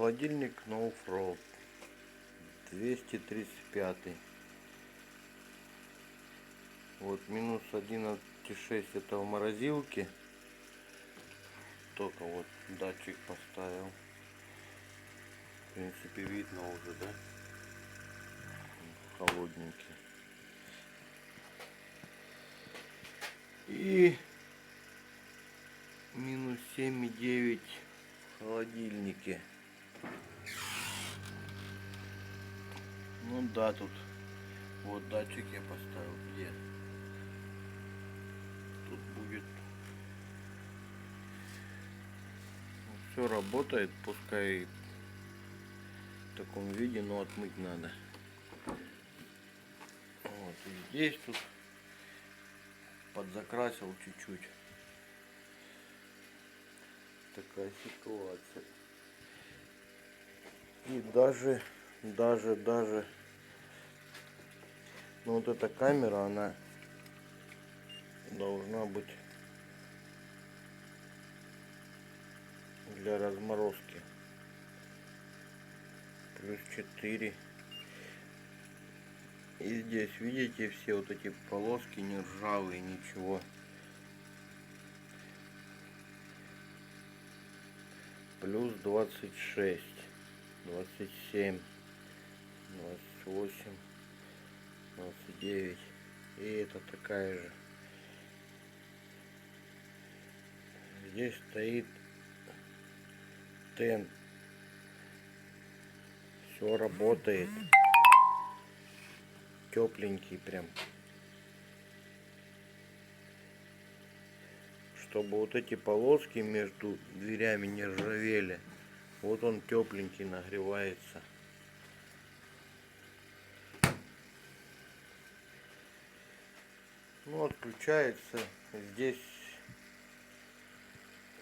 Холодильник No Frost 235. Вот минус 11,6 это в морозилке. Только вот датчик поставил. В принципе видно уже, да? Холодненький. И минус 7,9 в холодильнике. Ну да, тут вот датчик я поставил, где тут будет. Все работает, пускай в таком виде, но отмыть надо. Вот и здесь тут подзакрасил чуть-чуть. Такая ситуация. И даже ну вот эта камера, она должна быть для разморозки. Плюс 4. И здесь, видите, все вот эти полоски не ржавые, ничего. Плюс 26, 27, 28, 29. И это такая же. Здесь стоит тент. Все работает. Тепленький прям. Чтобы вот эти полоски между дверями не ржавели. Вот он тепленький, нагревается. Ну, отключается. Здесь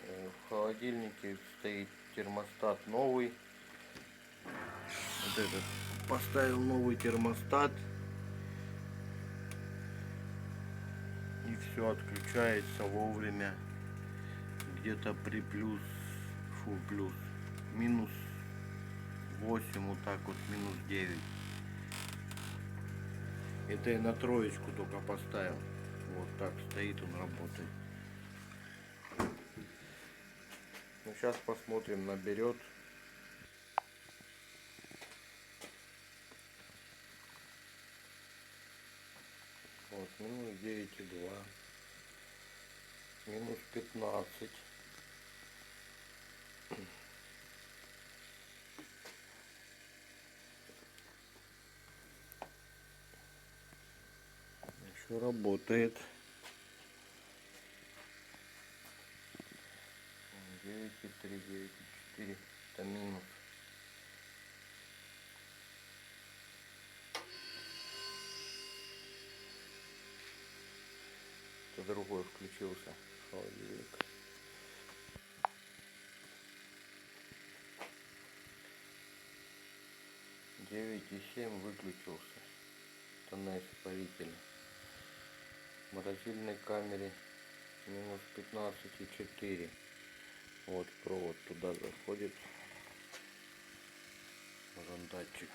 в холодильнике стоит термостат новый. Вот этот. Поставил новый термостат. И все отключается вовремя. Где-то при плюс минус 8, вот так вот, минус 9. Это я на троечку только поставил. Вот так стоит, он работает. Ну, сейчас посмотрим, наберет. Вот, минус 9,2. Минус 15. Еще работает. 9,3, 9,4. Это минус. Это другой включился холодильник. 9,7 выключился. Это на испарителе. В морозильной камере минус 15,4. Вот провод туда заходит. Вот датчик.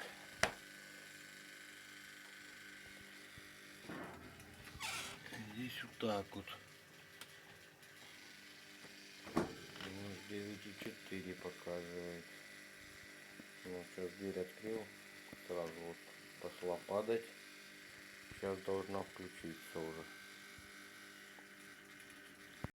Здесь вот так вот. Минус 9,4 показывает. Ну, сейчас дверь открыл. Сразу вот пошла падать. Сейчас должна включиться уже.